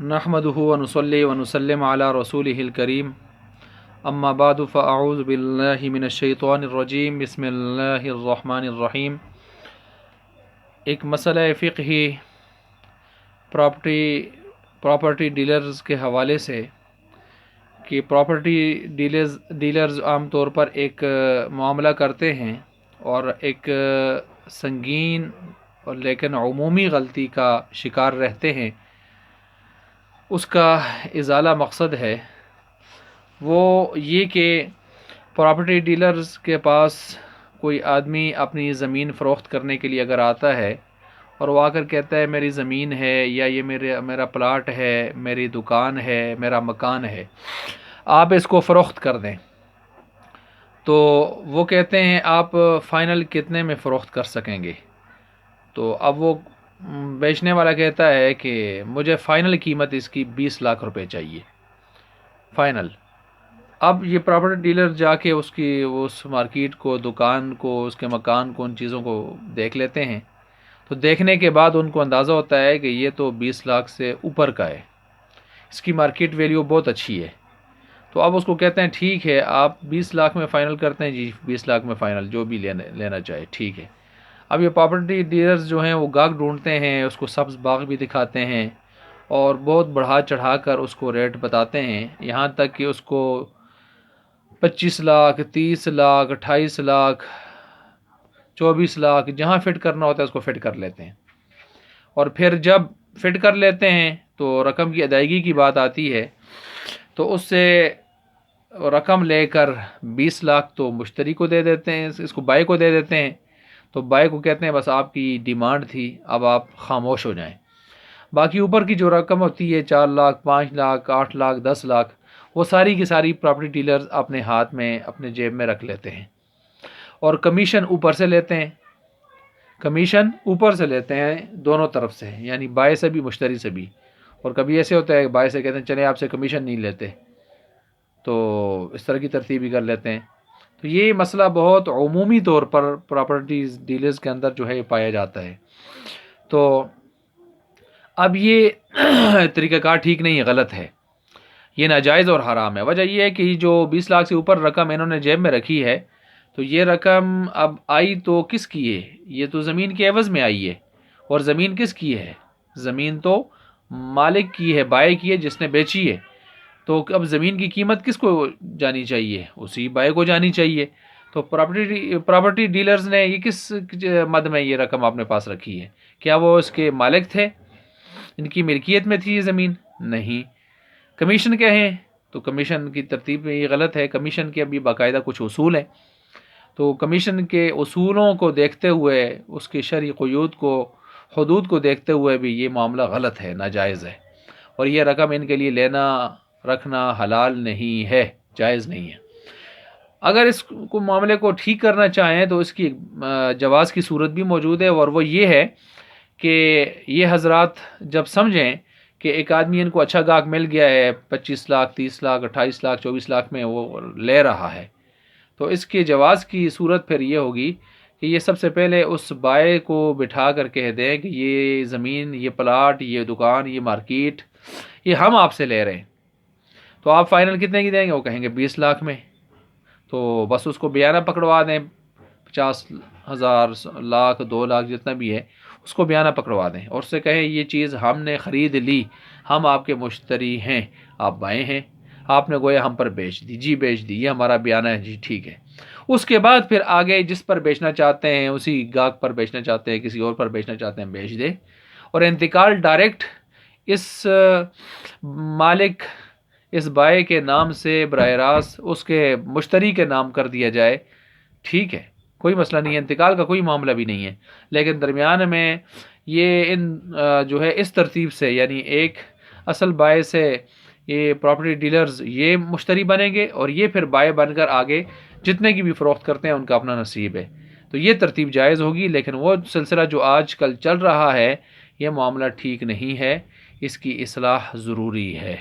नहमदुहु व नुसल्ली व नुसल्लिम अला रसूलिहिल करीम अम्मा बादु फ़अऊज़ु बिल्लाहि मिनश्शैतानिर्रजीम बिस्मिल्लाहिर्रहमानिर्रहीम। एक मसला फ़िक़ही प्रॉपर्टी डीलर्स के हवाले से कि प्रॉपर्टी डीलर्स आम तौर पर एक मामला करते हैं और एक संगीन और लेकिन अमूमी गलती का शिकार रहते हैं। उसका इज़ाला मकसद है वो ये कि प्रॉपर्टी डीलर्स के पास कोई आदमी अपनी ज़मीन फ़रोख्त करने के लिए अगर आता है और वो आकर कहता है मेरी ज़मीन है या ये मेरा प्लाट है, मेरी दुकान है, मेरा मकान है, आप इसको फ़रोख्त कर दें, तो वो कहते हैं आप फ़ाइनल कितने में फ़रोख्त कर सकेंगे। तो अब वो बेचने वाला कहता है कि मुझे फ़ाइनल कीमत इसकी 20 लाख रुपए चाहिए फ़ाइनल। अब ये प्रॉपर्टी डीलर जाके उस मार्केट को, दुकान को, उसके मकान को, उन चीज़ों को देख लेते हैं। तो देखने के बाद उनको अंदाज़ा होता है कि ये तो 20 लाख से ऊपर का है, इसकी मार्केट वैल्यू बहुत अच्छी है। तो अब उसको कहते हैं ठीक है आप 20 लाख में फ़ाइनल करते हैं, जी 20 लाख में फ़ाइनल, जो भी लेना चाहे ठीक है। अब ये प्रॉपर्टी डीलर्स जो हैं वो गाहक ढूंढते हैं, उसको सब्ज़ बाग भी दिखाते हैं और बहुत बढ़ा चढ़ा कर उसको रेट बताते हैं, यहाँ तक कि उसको 25 लाख, 30 लाख, 28 लाख, 24 लाख, जहाँ फ़िट करना होता है उसको फ़िट कर लेते हैं। और फिर जब फ़िट कर लेते हैं तो रकम की अदायगी की बात आती है, तो उससे रकम लेकर 20 लाख तो मुश्तरी को दे देते हैं, इसको बाई को दे देते हैं। तो बाई को कहते हैं बस आपकी डिमांड थी, अब आप खामोश हो जाएं। बाकी ऊपर की जो रकम होती है 4 लाख, 5 लाख, 8 लाख, 10 लाख, वो सारी की सारी प्रॉपर्टी डीलर्स अपने हाथ में, अपने जेब में रख लेते हैं और कमीशन ऊपर से लेते हैं। कमीशन ऊपर से लेते हैं दोनों तरफ से, यानी बाय से भी, मुश्तरी से भी। और कभी ऐसे होता है बाय से कहते हैं चले आपसे कमीशन नहीं लेते, तो इस तरह की तरतीब भी कर लेते हैं। तो ये मसला बहुत अमूमी तौर पर प्रॉपर्टी डीलर्स के अंदर जो है पाया जाता है। तो अब ये तरीक़ाकार ठीक नहीं है, गलत है, ये नाजायज़ और हराम है। वजह यह है कि जो 20 लाख से ऊपर रकम इन्होंने जेब में रखी है, तो ये रकम अब आई तो किसकी है? ये तो ज़मीन के एवज़ में आई है। और ज़मीन किसकी है? ज़मीन तो मालिक की है, बाय की है, जिसने बेची है। तो अब ज़मीन की कीमत किसको जानी चाहिए? उसी बाय को जानी चाहिए। तो प्रॉपर्टी डीलर्स ने ये किस मद में ये रकम अपने पास रखी है? क्या वो इसके मालिक थे, इनकी मिल्कियत में थी ये ज़मीन? नहीं। कमीशन क्या है? तो कमीशन की तरतीब में ये गलत है। कमीशन के अभी बाकायदा कुछ उसूल हैं, तो कमीशन के उसूलों को देखते हुए, उसके शरई क़ुयूद को, हदूद को देखते हुए भी ये मामला गलत है, नाजायज़ है। और ये रकम इनके लिए लेना रखना हलाल नहीं है, जायज़ नहीं है। अगर इस मामले को ठीक करना चाहें तो इसकी जवाज़ की सूरत भी मौजूद है, और वो ये है कि ये हज़रात जब समझें कि एक आदमी इनको अच्छा गाहक मिल गया है, 25 लाख, 30 लाख, 28 लाख, 24 लाख में वो ले रहा है, तो इसके जवाज़ की सूरत फिर ये होगी कि ये सबसे पहले उस बाय को बिठा कर कह दें कि ये ज़मीन, ये प्लाट, ये दुकान, ये मार्केट, ये हम आपसे ले रहे हैं, तो आप फ़ाइनल कितने की देंगे? वो कहेंगे 20 लाख में। तो बस उसको बयाना पकड़वा दें, 50,000, लाख, 2 लाख, जितना भी है उसको बयाना पकड़वा दें और उससे कहें ये चीज़ हमने ख़रीद ली, हम आपके मुश्तरी हैं, आप बाएँ हैं, आपने गोया हम पर बेच दी, जी बेच दी, ये हमारा बयाना है, जी ठीक है। उसके बाद फिर आगे जिस पर बेचना चाहते हैं, उसी गाहक पर बेचना चाहते हैं, किसी और पर बेचना चाहते हैं, बेच दे और इंतकाल डायरेक्ट इस मालिक, इस बाय के नाम से बराह रास्त उसके मुश्तरी के नाम कर दिया जाए, ठीक है, कोई मसला नहीं है, इंतकाल का कोई मामला भी नहीं है। लेकिन दरमियान में ये जो है इस तरतीब से, यानी एक असल बाय से ये प्रॉपर्टी डीलर्स ये मुश्तरी बनेंगे और ये फिर बाय बनकर आगे जितने की भी फ़रोख्त करते हैं उनका अपना नसीब है। तो ये तरतीब जायज़ होगी। लेकिन वो सिलसिला जो आज कल चल रहा है, ये मामला ठीक नहीं है, इसकी इस्लाह ज़रूरी है।